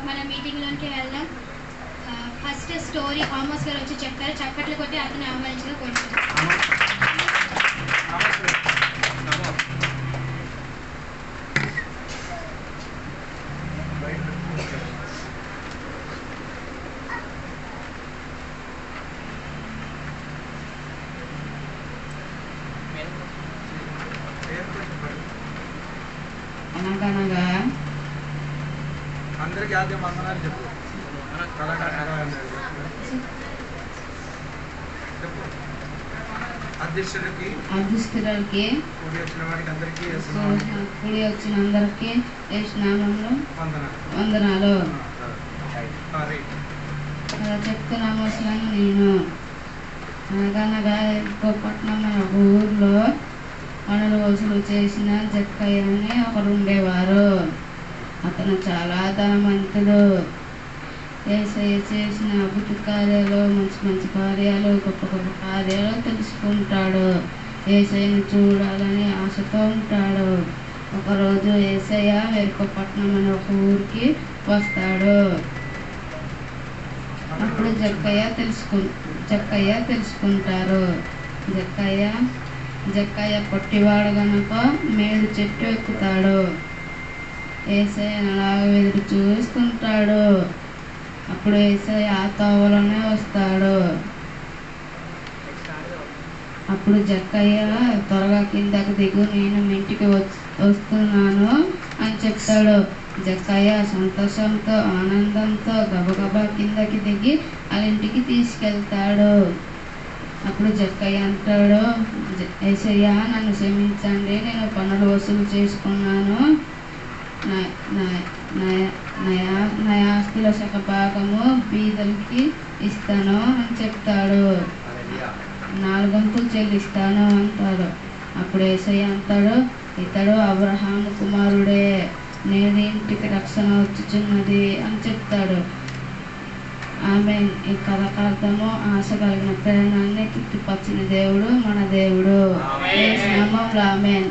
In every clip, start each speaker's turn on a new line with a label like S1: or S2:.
S1: మన మీటింగ్లోకి వెళ్దాం. First story Amos గారు వచ్చి చెప్తారు. చప్పట్లు కొట్టి అతను ఆహ్వానించగా కోరుతున్నాను.
S2: అనగనగా
S3: అందరికి ఆద్యం వందనాలు చెప్పు. అధ్యక్షుడికి కూడి వచ్చిన వారికి అందరికీ
S2: నామంలో వందనాలు చెప్తున్నాము. అసలు నేను అనగనగా పట్టణం మన ఊర్లో పనులు వసూలు చేసిన జక్కయ్య అని ఒకరు ఉండేవారు. అతను చాలా ధనవంతుడు. యేసయ్య చేసిన అద్భుత కార్యాలు, మంచి మంచి కార్యాలు, గొప్ప గొప్ప కార్యాలు తెలుసుకుంటాడు. యేసయ్యను చూడాలని ఆశతో ఉంటాడు. ఒకరోజు యేసయ్య వేరుకపట్నం అనే ఒక ఊరికి వస్తాడు. అప్పుడు జక్కయ్య తెలుసుకుంటారు. జక్కయ్య పొట్టివాడు గనుక మేడు చెట్టు ఎక్కుతాడు. యేసయ్య అలాగ ఎదురు చూస్తుంటాడు. అప్పుడు యేసయ్య ఆ తోవలోనే వస్తాడు. అప్పుడు జక్కయ్య త్వరగా కిందకు దిగు, నేను మీ ఇంటికి వస్తున్నాను అని చెప్తాడు. జక్కయ్య సంతోషంతో ఆనందంతో గబగబా కిందకి దిగి వాళ్ళ ఇంటికి తీసుకెళ్తాడు. అప్పుడు జక్కయ్య అంటాడు, యేసయ్య నన్ను క్షమించండి, నేను పన్నులు వసూలు చేసుకున్నాను. నా ఆస్తిలో సగ భాగము బీదలకి ఇస్తాను అని చెప్తాడు. 4 వంతులు చెల్లిస్తాను అంటాడు. అప్పుడు యేసయ్య అంటాడు, ఇతడు అబ్రహాము కుమారుడే, నేడు ఇంటికి రక్షణ వచ్చుచున్నది అని చెప్తాడు. ఆమేన్. ఈ కథకార్థము ఆశ కలిగిన ప్రేరణాన్ని తృప్తిపరిచిన దేవుడు మన దేవుడు. నామములో ఆమేన్.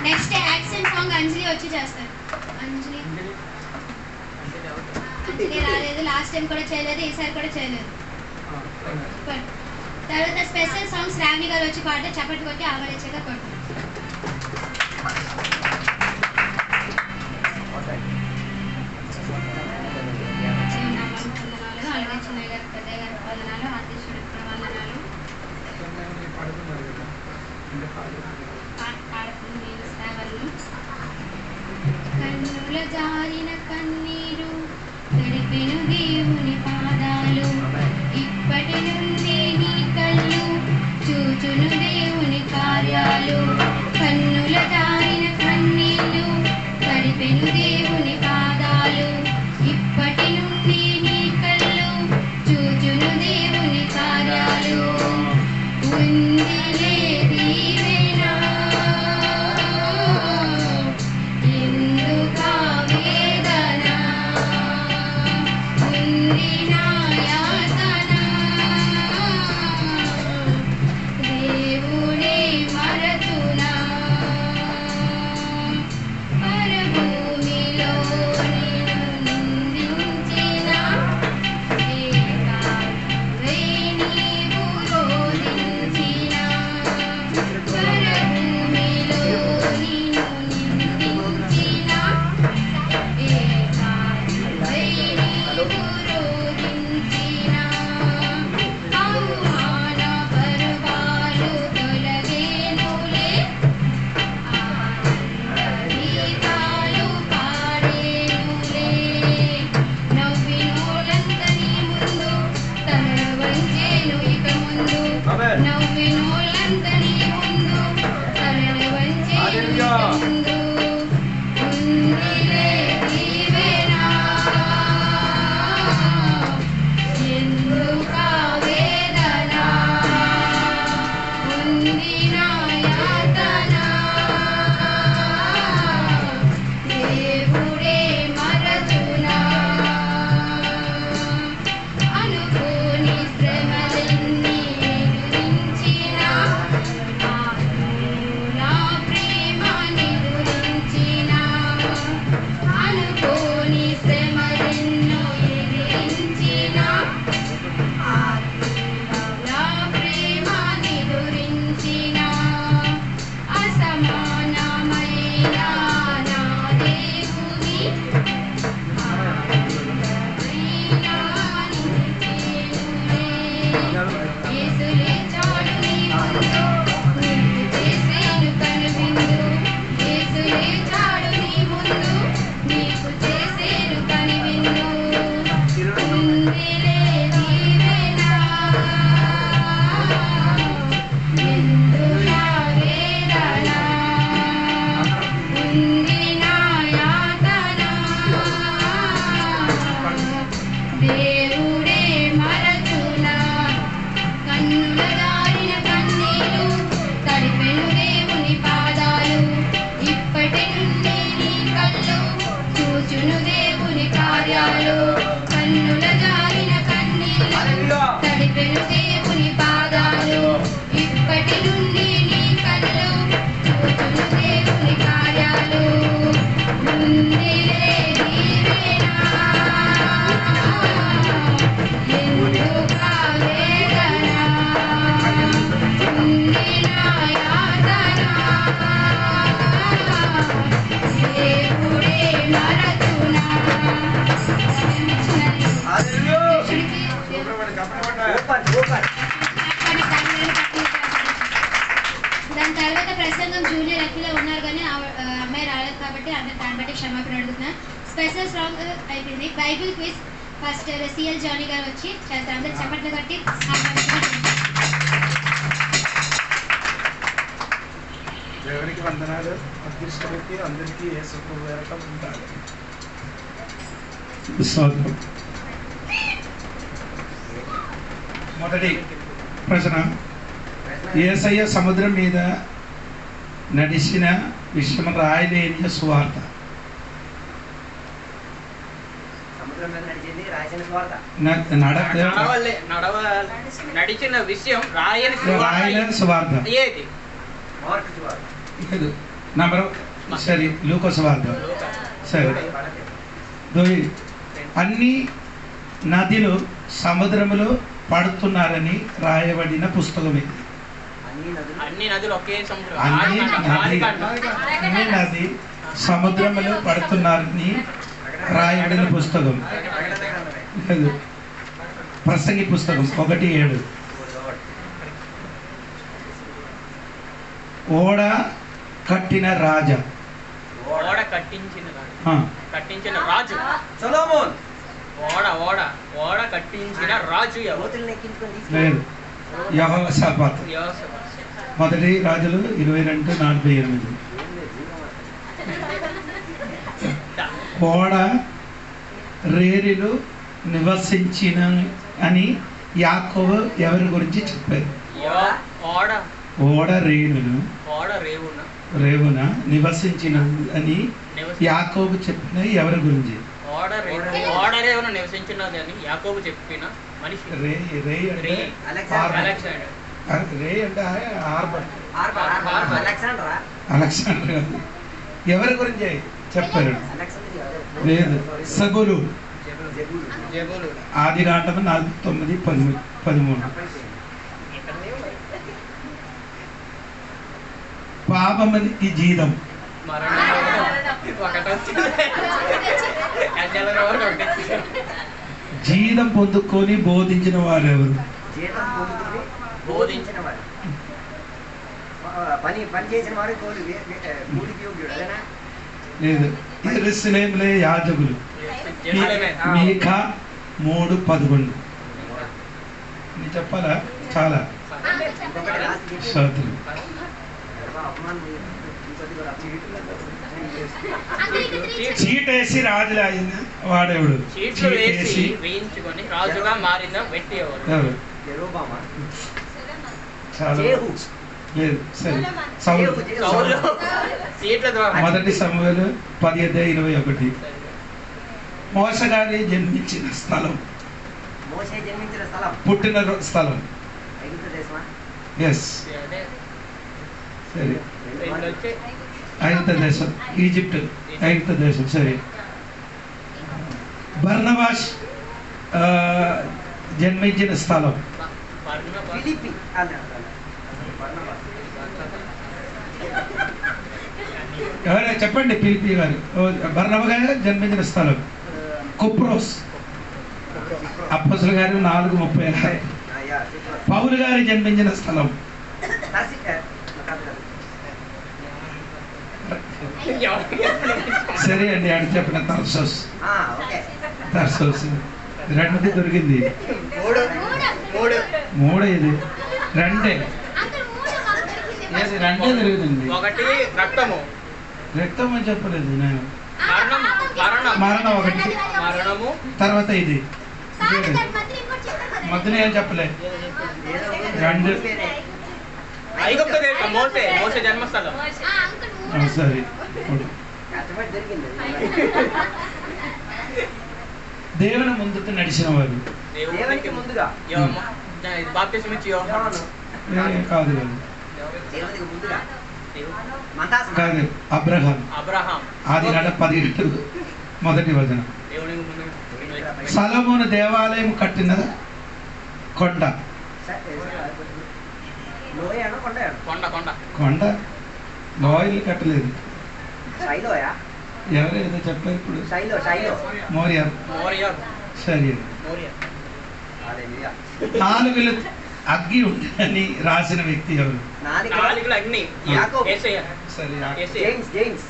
S1: నెక్స్ట్ యాక్షన్ సాంగ్ అంజలి వచ్చి చేస్తారు. అంజలి రాలేదు, లాస్ట్ టైం కూడా చేయలేదు, ఈసారి కూడా చేయలేదు. తర్వాత స్పెషల్ సాంగ్స్ రామి గారు వచ్చి పాడితే చప్పట్లు కొట్టి ఆవరించగా కొడతారు. అలాగే చిన్నయ్య గారు, పెద్దయ్య గారు వందనాలు, ఆశీస్సుడికి కూడా వందనాలు. కన్నుల జారిన కన్నీరు తడిపెను దేవుని పాదాలు, ఇప్పటి నుండి నీ కళ్ళు చూచును దేవుని కార్యాలు. కన్నుల జారిన కన్నీళ్ళు తడిపెను దేవుని పాదాలు, ఇప్పటి నుండి నీ కళ్ళు చూచును దేవుని కార్యాలు. ఉందిలే దీవెనా ఎందుకా వేదన, ఉంది నా యాతన, దేవుడే మరచునా. పరభూమిలో నిన్ను నిందించిన ఏకావై నీవు రోధించిన, పరభూమిలో నిన్ను నిందించిన ఏకావై నీవు రోధించిన. అవమాన పర్వాలు తొలగేనులే, గీతాలు పాడేనులే. నవ్వినోళ్ళందరి ముందు తనను వంచేను ఇక ముందు, నవ్వినోళ్ళందరి ముందు తనను వంచేను ఇక ముందు. ఉందిలే దీవెనా ఎందుకా వేదన, ఉంది నా యాతన, దేవుడే మరచునా. అనుకోని శ్రమలన్నీ ఎదురించిన, నా ప్రేమ దాని తర్వాత ప్రసంగం జూనియర్ అఖిల ఉన్నారు కానీ అమ్మాయి రాలేదు కాబట్టి అందరు దాన్ని బట్టి క్షమాపణ అడుగుతున్నా. స్పెషల్ సాంగ్ అయిపోయింది. Bible quiz first C L Johnny గారు వచ్చి చేస్తారు. అందరు చప్పట్లు కట్టి
S3: దేవునికి వందనాలు. అదృష్టపెట్టి అందరికీ యేసుకు వేరకం ఉండాలి.
S4: మొదటి ప్రశ్న, యేసయ్య సముద్రం మీద నడిచిన విషయం రాయలేని సువార్త.
S5: నడిచిన విషయం రాయని
S4: సువార్త
S5: ఏది?
S4: నంబర్ సరే లూకా సువార్త. సరే, అన్ని నదులు సముద్రములో పడుతున్నారని రాయబడిన పుస్తకం ఇది.
S5: అన్ని నదులు ఒకే సముద్రం,
S4: అన్ని నది సముద్రములో పడుతున్నారని రాయబడిన పుస్తకం. ప్రసంగి పుస్తకం 1:7. ఓడ కట్టిన రాజా.
S5: ఓడ కట్టించిన రాజు
S3: సొలొమోన్.
S5: ఓడ కట్టించిన రాజు
S4: లేదు, యెహోషాపాతు. మొదటి రాజులు 22:48. ఓడ రేరిలు నివసించిన అని యాకోబు ఎవరి గురించి చెప్పారు? ఓడ రేవున నివసించిన అని యాకోబు చెప్పిన ఎవరి గురించి?
S5: ఓడరేవున నివసించినది అని యాకోబు చెప్పిన మనిషి.
S4: రే అంటే అలెగ్జాండర్. ఎవరి గురించి చెప్పారు? లేదు, సబులు. ఆదికాండం 4:9-13. పాపమనికి జీతం. జీతం పొందుకొని బోధించిన వారు ఎవరు? లేదు, యెరూషలేములో యాజకులు. మీకా 3:11. నేను చెప్పాలా? చాలా సోదరులు. చీటేసి రాజులా అయిన వాడెవడు?
S5: వేయించుకొని రాజుగా మారిన వ్యక్తి ఎవరు?
S4: చాలా లేదు. సరే, మొదటి సమూయేలు 10:21. మోసగారి జన్మించిన స్థలం, పుట్టిన స్థలం. ఎస్, సరే, ఐగుప్తు దేశం, ఈజిప్ట్, ఐగుప్తు దేశం. సరే, బర్నబాస్ జన్మించిన స్థలం. ఎవరైనా చెప్పండి. పిలిపి గారు. బర్నబా గారు జన్మించిన స్థలం కుప్రోస్. అప్పొస్తలుల గారు 4:30. పౌలు గారు జన్మించిన స్థలం సరే అండి, అని చెప్పిన తర్సోస్. రెండుది దొరికింది. మూడు ఇది రెండే దొరికిందండి.
S5: ఒకటి రక్తము.
S4: రక్తం అని చెప్పలేదు నేను.
S5: మరణం
S4: ఒకటి, తర్వాత ఇది మధ్యన ఏం చెప్పలే. రెండు.
S5: మోసే జన్మస్థలం.
S4: సరే, దేవుని ముందుకు నడిచిన వారు కాదు కాదు అబ్రహాం. ఆదికాండం 17 మొదటి వచనం. సొలొమోను దేవాలయం కట్టిన కొండ. కొండ లోయలు కట్టలేదు. ఎవరేదో చెప్పారు ఇప్పుడు? మోరియా. సరే, అగ్గి ఉండని రాసిన వ్యక్తి ఎవరు?
S5: నాలుగుల అగ్ని యేసయ్య.
S4: సరే
S5: జేమ్స్.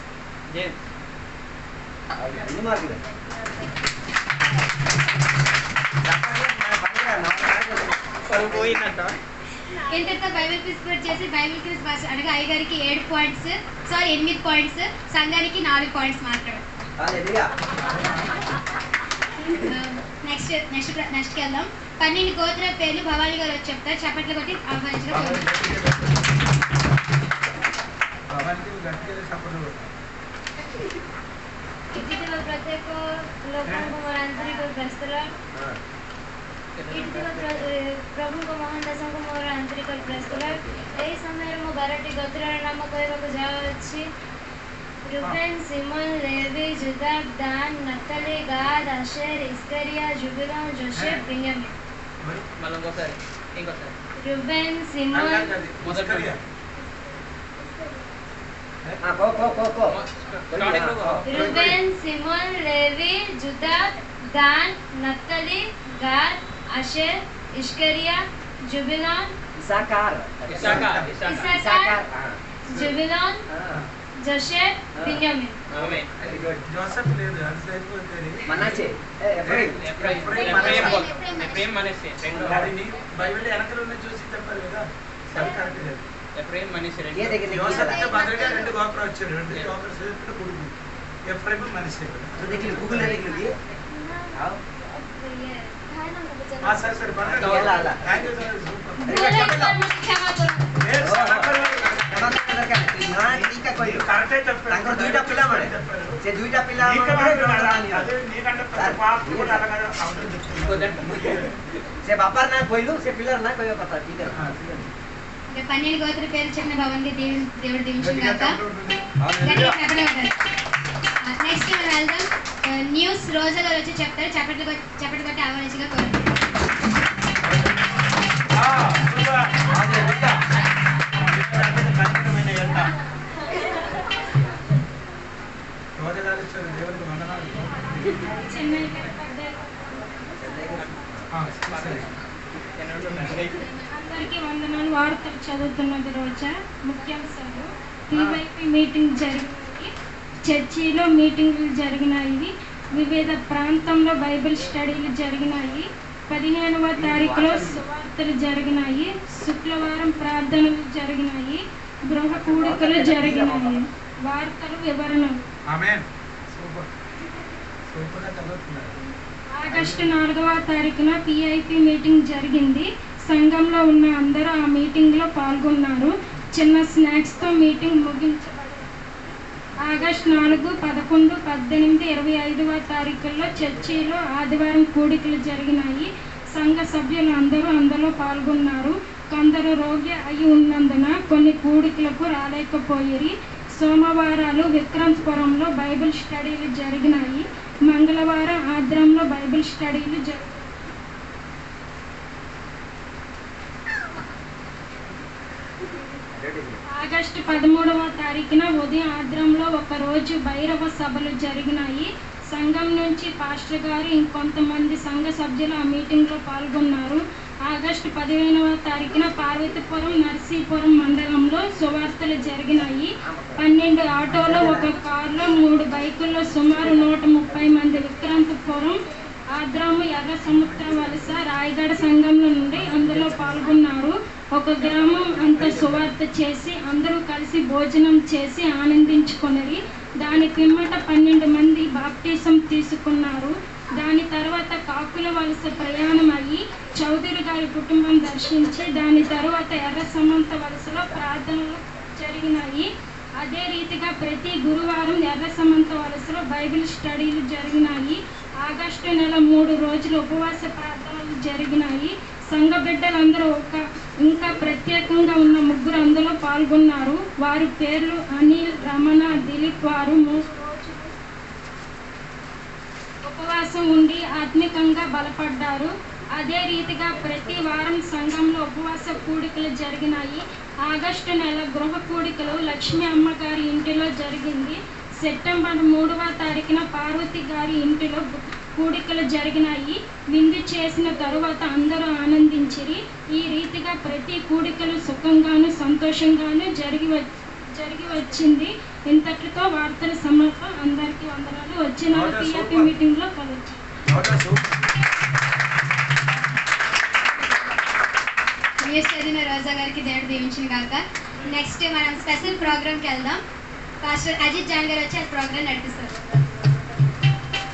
S5: పోయిందంట.
S1: ఇంతటితో బైబిల్ క్విజ్ పూర్తి చేసి బైబిల్ క్విజ్ పాస్ అనగా అయ్యగారికి 8 పాయింట్స్, సంఘానికి 4 పాయింట్స్ మాత్రమే. నెక్స్ట్ వెళ్దాం. 12 గోత్ర పేర్లు భవానీ గారు వచ్చి చెప్తారు. చప్పట్లు కొట్టి ఆహ్వానించడం.
S6: प्रत्येक लोगों को आंतरिक और प्रस्तुला प्रभु को महान दासों को मोर आंतरिक और प्रस्तुला एई समय मो 12टी गोत्र नाम कहबाको जाउछि Reuben, Simeon, Levi, Judah, Dan, Naphtali, Gad, Asher, इस्करिया, Zebulun, Joseph, Benjamin. Reuben, Simeon, Reuben, Simeon, Levi, Judah, Dan, Naphtali, Gad, Asher, इस्करिया, Zebulun,
S5: Issachar,
S6: Zebulun, Joseph, Benjamin.
S3: Joseph లేదు, అది సరిపోతుంది.
S5: మనస్సే, ఎఫ్రాయిం, మనస్సే.
S3: దానిని బైబిల్ వెనకలో ఉన్న చూసి చెప్పారు కదా, అది కరెక్ట్ లేదు.
S5: ఎఫ్రాయిం, మనస్సే.
S3: యోసేపుకి బదులుగా 2 గోత్రాలు వచ్చారు. 2 గోత్రాలు సేపు కొడుకు ఎఫ్రాయిం, మనస్సే. సరే థ్యాంక్ యూ సార్. కరెక్టే చెప్పారు.
S7: दुईटा पिला से बापर ना कोइलू से पिलर ना कोई पता ठीक है.
S1: 12 గోత్ర పేర్లు చెప్పిన భవన్కి దేవుడు దీవించును గాక. నెక్స్ట్ మనం వెళ్దాం. న్యూస్ రోజా గారు వచ్చి చెప్తారు. చప్పట్లు కొట్టి ఆహ్వానించగా కోరుతున్నాను.
S6: అందరికీ వందనాలు. వార్తలు చదువుతున్నది రోజా. ముఖ్యాంశాలు: పీవైపీ మీటింగ్ జరిగింది, చర్చిలో మీటింగులు జరిగినాయి, వివిధ ప్రాంతంలో బైబిల్ స్టడీలు జరిగినాయి, 15వ తారీఖులో సువార్తలు జరిగినాయి, శుక్రవారం ప్రార్థనలు జరిగినాయి, గృహ కూడికలు జరిగినాయి. వార్తలు వివరణలు. ఆగస్టు 4వ తారీఖున పిఐపి మీటింగ్ జరిగింది. సంఘంలో ఉన్న అందరూ ఆ మీటింగ్లో పాల్గొన్నారు. చిన్న స్నాక్స్తో మీటింగ్ ముగించబడింది. ఆగస్టు 4, 11, 18, 25వ తారీఖుల్లో చర్చిలో ఆదివారం కూడికలు జరిగినాయి. సంఘ సభ్యులు అందరూ అందులో పాల్గొన్నారు. కొందరు రోగి అయి ఉన్నందున కొన్ని కూడికలకు రాలేకపోయిరి. సోమవారాలు విక్రమ్పురంలో బైబిల్ స్టడీలు జరిగినాయి. మంగళవారం ఆద్రంలో బైబిల్ స్టడీలు ఆగస్టు 13వ తారీఖున ఉదయం ఆద్రంలో ఒకరోజు భైరవ సభలు జరిగినాయి. సంఘం నుంచి పాస్టర్ గారు ఇంకొంతమంది సంఘ సభ్యులు ఆ మీటింగ్లో పాల్గొన్నారు. ఆగస్టు 15వ తారీఖున పార్వతీపురం, నర్సీపురం మండలంలో సువార్తలు జరిగినాయి. 12 ఆటోలో, ఒక కారులో, 3 బైకుల్లో సుమారు 130 మంది విక్రాంతపురం, ఆద్రాము, ఎర్ర సముద్ర వలస, రాయగడ సంఘంలో నుండి అందులో పాల్గొన్నారు. ఒక గ్రామం అంతా సువార్త చేసి అందరూ కలిసి భోజనం చేసి ఆనందించుకుని దాని పిమ్మట 12 మంది బాప్టిజం తీసుకున్నారు. దాని తర్వాత కాకుల వలస ప్రయాణం అయ్యి చౌదరి గారి కుటుంబం దర్శించి దాని తర్వాత ఎర్ర సమంత వలసలో ప్రార్థనలు జరిగినాయి. అదే రీతిగా ప్రతి గురువారం ఎర్ర సమంత వలసలో బైబిల్ స్టడీలు జరిగినాయి. ఆగస్టు నెల 3 రోజులు ఉపవాస ప్రార్థనలు జరిగినాయి. సంఘ బిడ్డలందరూ ఇంకా ప్రత్యేకంగా ఉన్న 3 అందులో పాల్గొన్నారు. వారి పేర్లు అనిల్, రమణ, దిలీప్. వారు 3 రోజులు ఉపవాసం ఉండి ఆత్మికంగా బలపడ్డారు. అదే రీతిగా ప్రతి వారం సంఘంలో ఉపవాస కూడికలు జరిగినాయి. ఆగస్టు నెల గృహ కూడికలు లక్ష్మీ అమ్మగారి ఇంటిలో జరిగింది. సెప్టెంబర్ 3వ తారీఖున పార్వతి గారి ఇంటిలో కూడికలు జరిగినాయి. విందు చేసిన తరువాత అందరూ ఆనందించిరి. ఈ రీతిగా ప్రతి కూడికలు సుఖంగాను సంతోషంగాను జరిగి వచ్చింది. ఇంతటితో వార్తల సమాప్తం. అందరికీ వందనాలు. వచ్చిన పిఎపి మీటింగ్లో కలవచ్చు.
S1: న్యూస్ చదివిన రోజా గారికి దేవుడు దీవించిన కాక. నెక్స్ట్ మనం స్పెషల్ ప్రోగ్రామ్కి వెళ్దాం. పాస్టర్ అజిత్ జాన్ గారు వచ్చి ఆ ప్రోగ్రామ్ నడిపిస్తారు.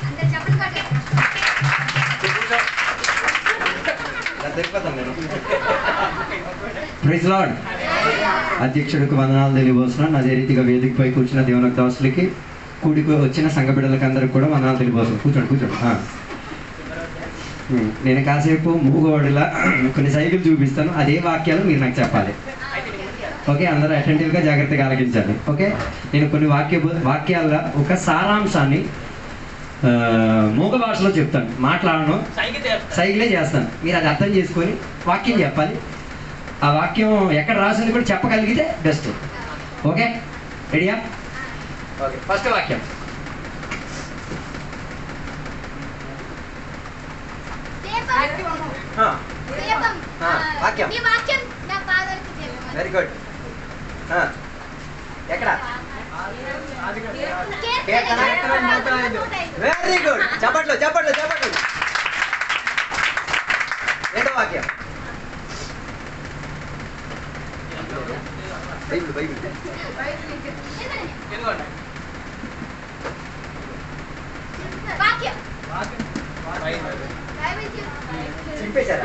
S1: అందరు చెప్పండి పాట.
S7: Praise lord. అధ్యక్షుడికి వందనాలు తెలియబోతున్నాను. అదే రీతిగా వేదికపై కూర్చున్న దేవుని దాసులకి, కూడికి వచ్చిన సంఘ బిడ్డలకి అందరికి కూడా వందనాలు తెలియబోతున్నాను. కూర్చోండి. నేను కాసేపు మూగవాడిలా కొన్ని సైకిల్ చూపిస్తాను. అదే వాక్యాలు మీరు నాకు చెప్పాలి. ఓకే, అందరూ అటెంటివ్గా జాగ్రత్తగా ఆలకించాలి. ఓకే, నేను కొన్ని వాక్యాల ఒక సారాంశాన్ని మూగ భాషలో చెప్తాను. మాట్లాడను, సైకిలే చేస్తాను. మీరు అది అర్థం చేసుకొని వాక్యం చెప్పాలి. ఆ వాక్యం ఎక్కడ రాసింది కూడా చెప్పగలిగితే బెస్ట్. ఓకే, రెడీయా? ఓకే, ఫస్ట్ వాక్యం. Very good. ఎక్కడ? Very good. చెప్పట్లు. ఏంటో వాక్యం? బైబిల్. చింపేశారా?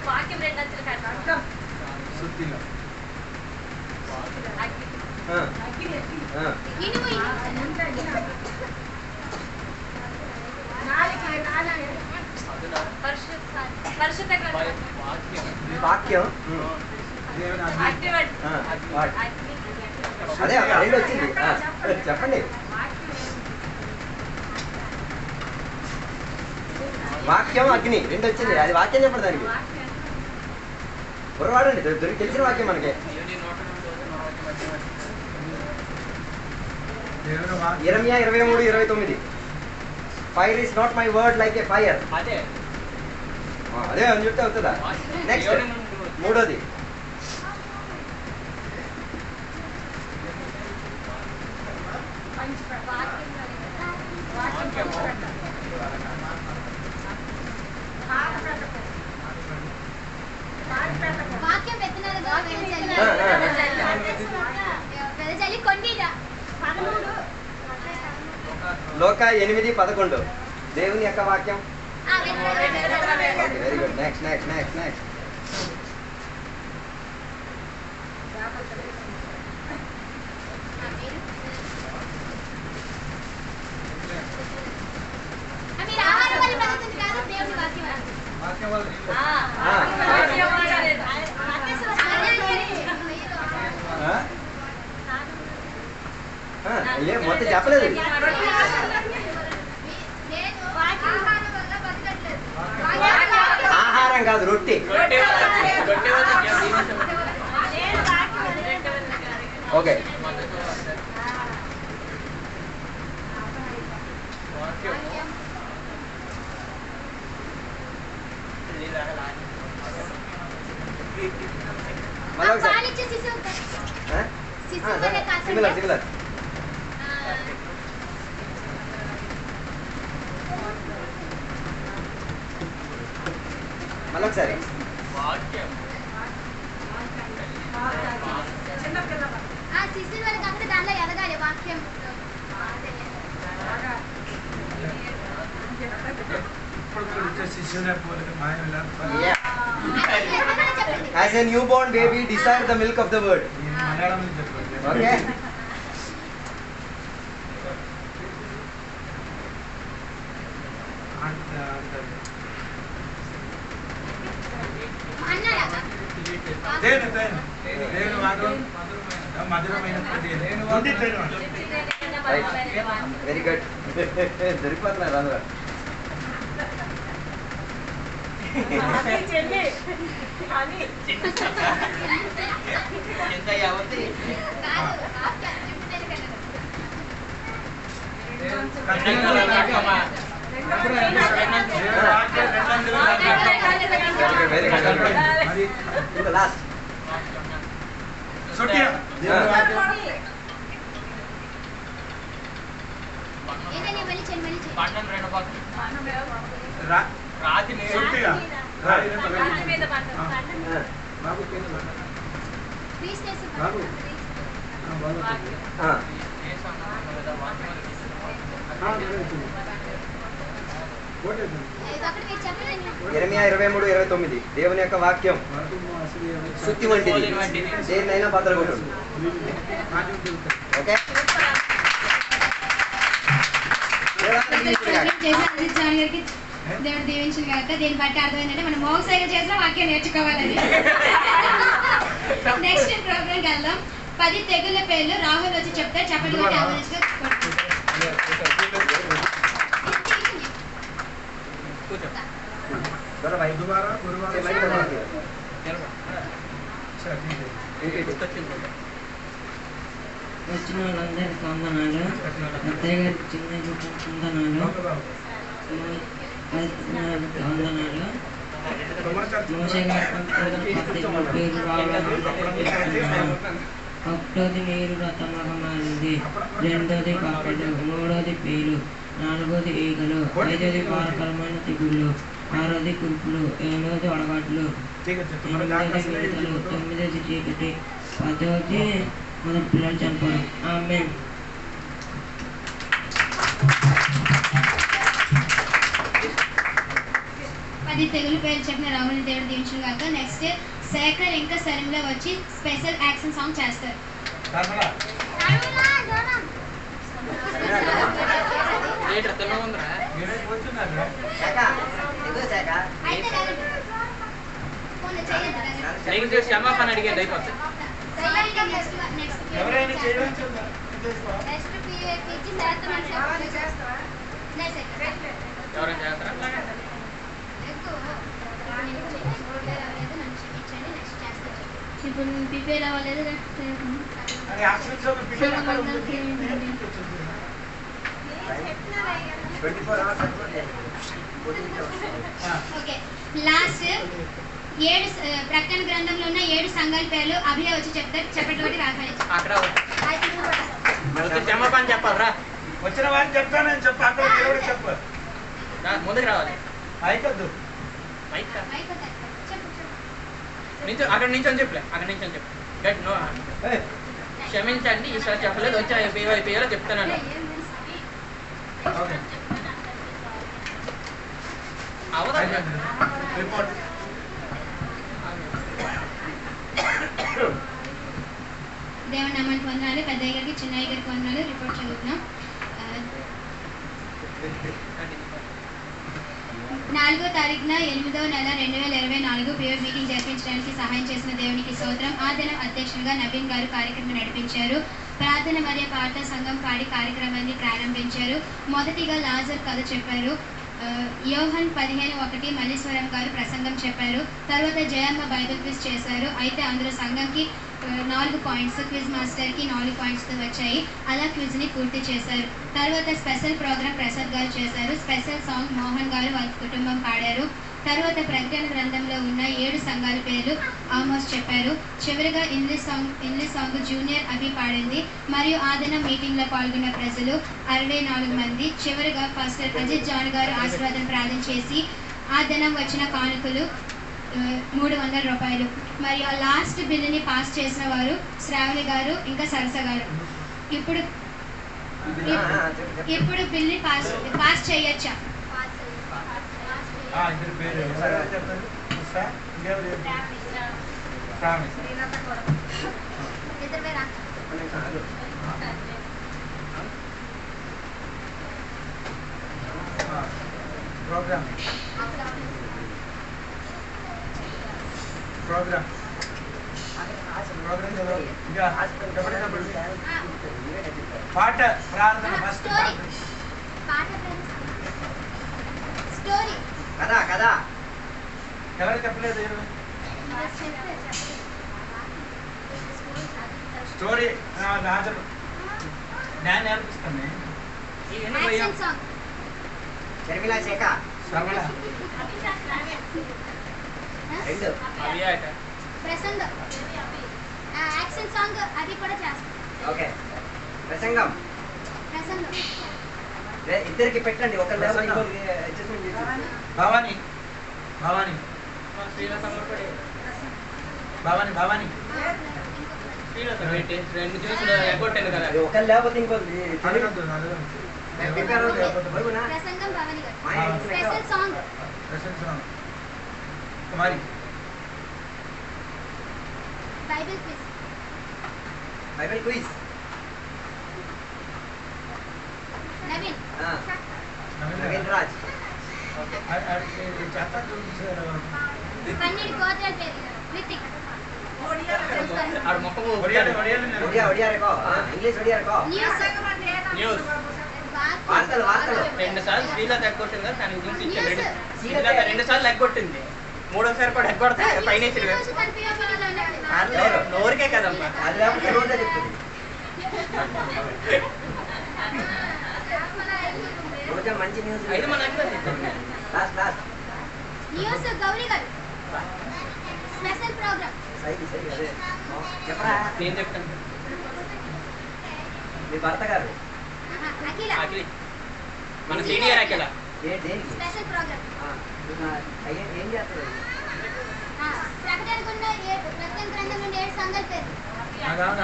S8: వాక్యం రెండంచెలు కట్టాలి.
S7: వాక్యం అదే రెండు వచ్చింది. చెప్పండి. వాక్యం అగ్ని రెండు వచ్చింది. అది వాక్యం చెప్పండి. దానికి పొరవాడండి. తెలిసిన వాక్యం మనకి. ఇరమియా 23:29. Fire is not my word like A fire. అదే అని చెప్తే అవుతుందా? నెక్స్ట్ మూడోది. లోక 8:11 దేవుని యొక్క వాక్యం. Very good. నెక్స్ట్. మొత్తం చెప్పలేదు. ఆహారం కాదు, రొట్టె. Okay, similar. మళ్ళొకసారి. As a newborn baby, desire the milk of the word. Okay. Very good. దొరికిపోతున్నారు అందరూ. ఇర్మియా 23:29 దేవుని యొక్క వాక్యం సుత్తి వంటిది, దేన్నైనా భద్రపడుతుంది. ఓకే,
S1: దేవుడు దీవించిన కాక దీన్ని బట్టి అర్థమైందంటే మనం మోగసైగ చేసిన వాక్యం నేర్చుకోవాలని. నెక్స్ట్ ప్రోగ్రామ్కి వెళ్దాం. 10 తెగుళ్ళ పేర్లు రాహుల్ వచ్చి చెప్తారు. చెప్పండి కొట్టి అవరేజ్గా
S9: వచ్చిన వాళ్ళందరికీ వందనాలు. అత్తయ్య గారికి చిన్న వందనాలు. వందనాలు. మోసే గారికి పేరు రావాలి. ఒకటోది నీరు రథంగా మారింది, రెండోది పాపలు, మూడోది పేరు, నాలుగోది ఈగలు, ఐదోది వారకరమైన తెగుళ్ళు, ఆరోది కురుపులు, ఏడోది వడగట్లు, ఎనిమిదోది మిడతలు, తొమ్మిదోది చీకటి, 10ఓది మన పిల్లలు చనిపోవడం. ఆమేన్.
S1: పది తెగులు పేర్లు చెప్పిన రాహుల్ దేవుడు దీవించిన కాక. నెక్స్ట్ శేఖర్ ఇంకా సరిమ్లో వచ్చి స్పెషల్ యాక్షన్ సాంగ్ చేస్తారు.
S5: క్షమాపణ అడిగేది అయిపోతుంది.
S3: ఎవరైనా చేయవచ్చు.
S5: ఎవరైనా చేస్తారా?
S1: ఇప్పుడు ప్రిపేర్ అవ్వలేదు. ఓకే, లాస్ట్ 7 ప్రకటన గ్రంథంలో ఉన్న 7 సంఘాల పేర్లు అభియ వచ్చి చెప్తారు. చెప్పేటువంటి రాకాలి.
S5: అక్కడ క్షమాపణ చెప్పాలరా?
S3: వచ్చిన వాడిని చెప్తానని చెప్పు. అక్కడ ఎవరు చెప్పు.
S5: ముందుకు రావాలి.
S3: అయిపోద్దు.
S5: అక్కడ నుంచి అని చెప్పలే. అక్కడ నుంచి అని చెప్పు. క్షమించండి, ఈసారి చెప్పలేదు. వచ్చి అయిపోయాలో చెప్తాను. అవదా
S1: దేవుని నామానికి వందనాలు. పెద్దయ్య గారికి, చిన్నయ్య గారికి వందనాలు. రిపోర్ట్ చదువుతున్నాం. 4వ తారీఖున 8వ నెల 2024 ప్యూర్ మీటింగ్ జరిపించడానికి సహాయం చేసిన దేవునికి స్తోత్రం. ఆ దినం అధ్యక్షులుగా నవీన్ గారు కార్యక్రమం నడిపించారు. ప్రార్థన మరియు పాట సంఘం పాడి కార్యక్రమాన్ని ప్రారంభించారు. మొదటిగా లాజర్ కథ చెప్పారు. యోహన్ 15:1 మల్లీశ్వరం గారు ప్రసంగం చెప్పారు. తర్వాత జయమ్మ బైబిల్ క్విజ్ చేశారు. అయితే అందులో సంఘంకి 4 పాయింట్స్, క్విజ్ మాస్టర్కి 4 పాయింట్స్ వచ్చాయి. అలా క్విజ్ని పూర్తి చేశారు. తర్వాత స్పెషల్ ప్రోగ్రామ్ ప్రసాద్ గారు చేశారు. స్పెషల్ సాంగ్ మోహన్ గారు వాళ్ళ కుటుంబం పాడారు. తర్వాత ప్రకటన గ్రంథంలో ఉన్న 7 సంఘాల పేర్లు ఆమోస్ చెప్పారు. చివరిగా ఇంగ్లీష్ సాంగ్ జూనియర్ అభి పాడింది. మరియు ఆ దినం మీటింగ్లో పాల్గొన్న ప్రజలు 64 మంది. చివరిగా పాస్టర్ అజిత్ జాన్ గారు ఆశీర్వాదం ప్రార్థన చేసి ఆ దినం వచ్చిన కానుకలు 300 రూపాయలు. మరియు ఆ లాస్ట్ బిల్లుని పాస్ చేసిన వారు శ్రావణి గారు ఇంకా సరస గారు. ఇప్పుడు బిల్ని పాస్ చేయొచ్చా?
S3: ఇద్దరు పేరు ప్రోగ్రామ్ పాట ప్రార్థన ఫస్ట్
S1: స్టోరీ
S7: కదా
S3: ఎవరు చెప్పలేదు స్టోరీ రాజు నేను నేర్పిస్తాను
S10: శర్మిల శేఖ
S3: శర్మిల
S1: ప్రసంగం యాక్షన్ సాంగ్ అది కూడా చేస్తాం.
S10: ఓకే ప్రసంగం
S1: ప్రసంగం
S10: ఇద్దరికి పెట్టండి ఒకళ్ళు
S3: భవాని భవాని భవాని భవాని
S10: ఒకళ్ళు లేకపోతే ఇంకోటి
S1: ప్రసంగం Bhavani garu special song
S3: Kumari
S1: Bible quiz
S10: Bible quiz
S1: Naveen
S10: Naveen Raj
S1: పన్నీటి గోత్రాల పేరు రితిక్
S10: ఇంగ్లీష్ ఒడియా రేకో
S5: న్యూస్
S10: వార్తలు వార్తలు
S5: 2 సార్లు శ్రీలత ఎగ్గొట్టింది కదా దానికి గురించి ఇచ్చాడు. శ్రీలత 2 సార్లు ఎగ్గొట్టింది, 3వసారి కూడా ఎగ్గొడితే పైన నోరికే కదమ్మా.
S10: అది లేకపోతే రోజే చెప్తుంది రోజా మంచి న్యూస్
S5: అయితే మన
S10: లాస్ట్ లాస్ట్
S1: న్యూస్ గౌరీ గారు స్పెషల్ ప్రోగ్రామ్
S10: సైకి సైకి అదే చెప్పరా
S5: నేను చెప్తాను.
S10: మీ భర్త గారు
S1: అఖిల
S5: అఖిలి మన సీనియర్ అఖిల
S10: దేనికి
S1: స్పెషల్ ప్రోగ్రామ్
S10: ఏం చేస్తారు
S1: ప్రకటనకున్న ప్రకటన గ్రంథం నుండి 7 సంఘాల పేరు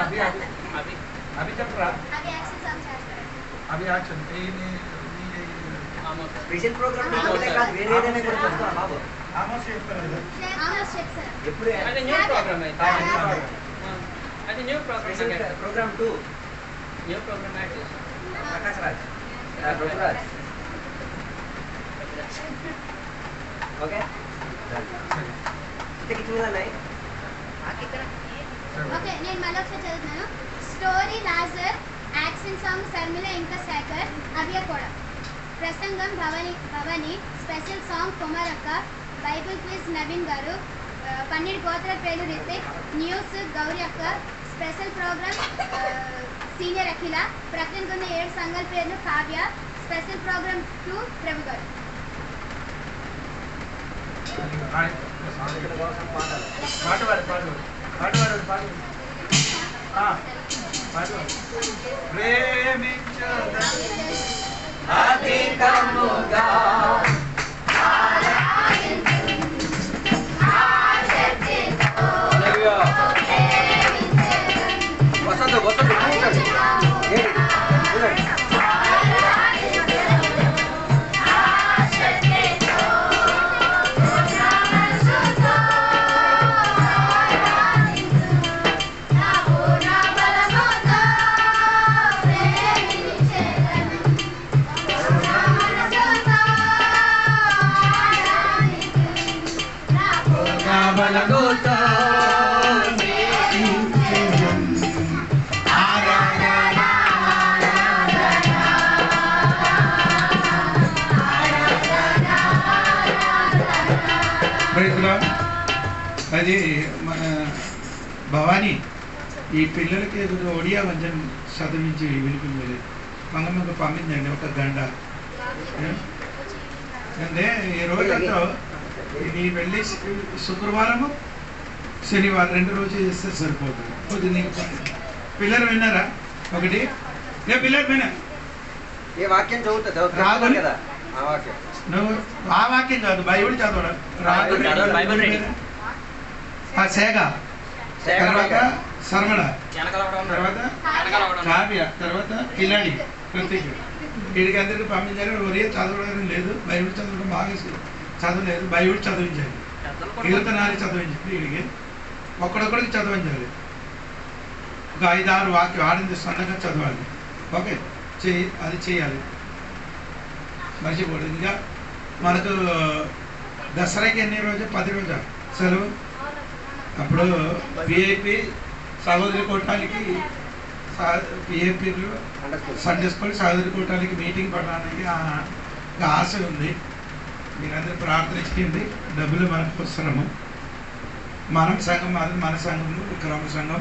S3: అభి అభి
S5: అభి
S3: అభి చెప్పరా
S1: అవి యాక్షన్ సాంగ్ చేస్తారు.
S3: అభి యాక్షన్
S10: స్పెషల్ ప్రోగ్రామ్ కాదు వేరే ఏదైనా కూడా చూస్తాం బాబు
S3: ఆమోస్ చెప్తారు కదా
S1: ఆమోస్ చెప్తారు.
S10: ఎప్పుడు
S5: అది న్యూ ప్రోగ్రామ్ అయితే అది new
S10: special
S5: program
S10: program 2
S5: new program add చేసి
S10: ప్రకాష్ రాజ్ ప్రభురాజ్ ఓకే ఇంతకి చూడాలి
S1: ఓకే నేను మళ్ళీ ఒకసారి చదువుతున్నాను. Story Lazar, action song Sharmila ఇంకా శేఖర్ అభియ కూడా, ప్రసంగం భవాని, స్పెషల్ సాంగ్ కుమారక్క, బైబిల్ క్విజ్ నవీన్ గారు, పన్నీటి గోత్రాల పేరు రితిక్, న్యూస్ గౌరీ అక్క, స్పెషల్ ప్రోగ్రామ్ సీనియర్ అఖిల, ప్రకటనకున్న 7 సంఘాల పేర్లు కావ్య, స్పెషల్ ప్రోగ్రామ్ 2 ప్రభు గారు.
S10: వసంత వసంత
S4: అది మన భవానీ ఈ పిల్లలకి ఒడియా కొంచెం చదివించి వినిపించలేదు. మంగమ్మకు పంపించండి ఒక గంట. అంటే ఈ రోజుతో ఇది వెళ్ళి శుక్రవారము శనివారం 2 రోజులు చేస్తే సరిపోతుంది. కొద్ది నీకు పిల్లలు విన్నారా? ఒకటి పిల్లలు విన్నా
S10: ఏ వాక్యం చదువుతుంది కదా ఆ వాక్యం
S4: నువ్వు ఆ వాక్యం కాదు బైబిల్ చదవడం
S5: బైబిల్
S4: శేఖ, తర్వాత శర్మల, తర్వాత కావ్య, తర్వాత కిలాడి, ప్రత్యేక వీడికి అందరికీ పంపించారు. ఒరే చదవడం లేదు, బైబిల్ చదవడం బాగా చదవలేదు, బైబిల్ చదివించాలి, కీర్తనాలు చదివించాలి. వీడికి ఒక్కడొక్కడికి చదివించాలి. ఒక 5-6 వాక్యం ఆడింది సన్నగా చదవాలి. ఓకే అది చేయాలి, మర్చిపోలేదు. ఇంకా మనకు దసరాకి ఎన్ని రోజు 10 రోజులు సెలవు. అప్పుడు పిఐపి సహోదరి కోటాలకి పిఐపీలు సండే స్కూల్ సహోదరి కోటాలకి మీటింగ్ పెట్టడానికి ఆశ ఉంది. మీరందరూ ప్రార్థన చేయండి. డబ్బులు మనకు అవసరము. మనం సంఘం మన సంఘంలో విక్రమ సంఘం,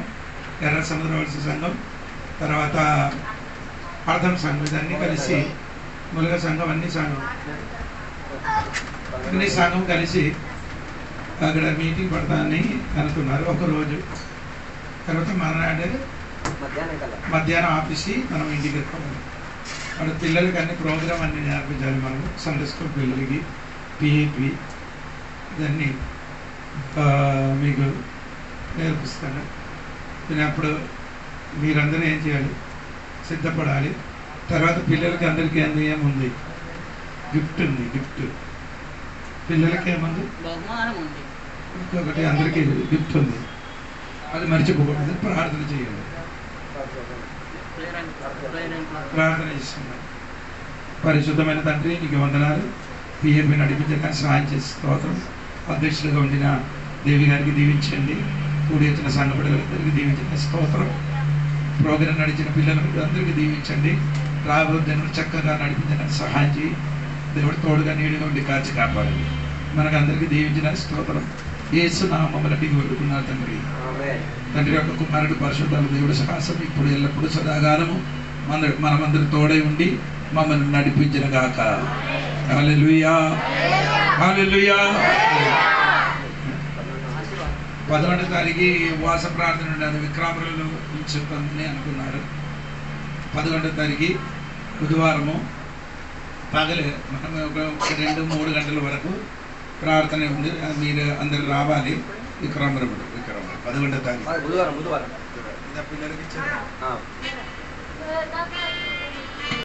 S4: ఎర్ర సముద్రవలస సంఘం, తర్వాత అర్థం సంఘం, ఇదన్నీ కలిసి ములుగ సంఘం అన్ని సంఘం కలిసి అక్కడ మీటింగ్ పడతానని అనుకున్నారు ఒకరోజు. తర్వాత మర్నాడు మధ్యాహ్నం ఆపేసి మనం ఇంటికి వెళ్ళిపోవాలి. అక్కడ పిల్లలకి అన్ని ప్రోగ్రామ్ అన్ని నేర్పించాలి. మనం సండే స్కూల్ పిల్లలకి పిఏపి ఇవన్నీ మీకు నేర్పిస్తాను. అప్పుడు మీరందరూ ఏం చేయాలి, సిద్ధపడాలి. తర్వాత పిల్లలకి అందరికీ ఏముంది, గిఫ్ట్ ఉంది. గిఫ్ట్ పిల్లలకి ఏముంది, ఇంకొకటి అందరికీ గిఫ్ట్ ఉంది. అది మర్చిపోకూడదు. ప్రార్థన చేయాలి. ప్రార్థన చేస్తున్నాం. పరిశుద్ధమైన తండ్రి, నీకు వందనాలు. పిఎంపి నడిపించడానికి సహాయం చేసే స్తోత్రం. అధ్యక్షులుగా ఉండిన దేవి గారికి దీవించండి. కూడి వచ్చిన సంఘ బిడ్డలందరికీ దీవించిన స్తోత్రం. ప్రోగ్రాం నడిచిన పిల్లలకు అందరికీ దీవించండి. రాబోతున్న చక్కగా నడిపించడానికి సహాయం చేయి. దేవుడు తోడుగా నీడుగా ఉండి కాచి కాపాడండి. మనకు అందరికీ దీవించిన స్తోత్రం. యేసు నామమున అడిగి వేడుకున్నారు తండ్రి. తండ్రి యొక్క కుమారుడు పరిశుద్ధాలు దేవుడు సహాసం ఇప్పుడు ఎల్లప్పుడూ సదాగాలము మనమందరూ తోడై ఉండి మమ్మల్ని నడిపించిన గాక. హల్లెలూయా, హల్లెలూయా. 11వ తారీఖు ఉపవాస ప్రార్థన ఉండదు. విక్రామరులు చెప్పని అనుకున్నారు. 11వ తారీఖు బుధవారము పగలే మనం ఒక 2-3 గంటల వరకు ప్రార్థన ఉంది. మీరు అందరు రావాలి. విక్రమరుడు 11వ తారీఖు
S10: బుధవారం
S4: పిల్లలకి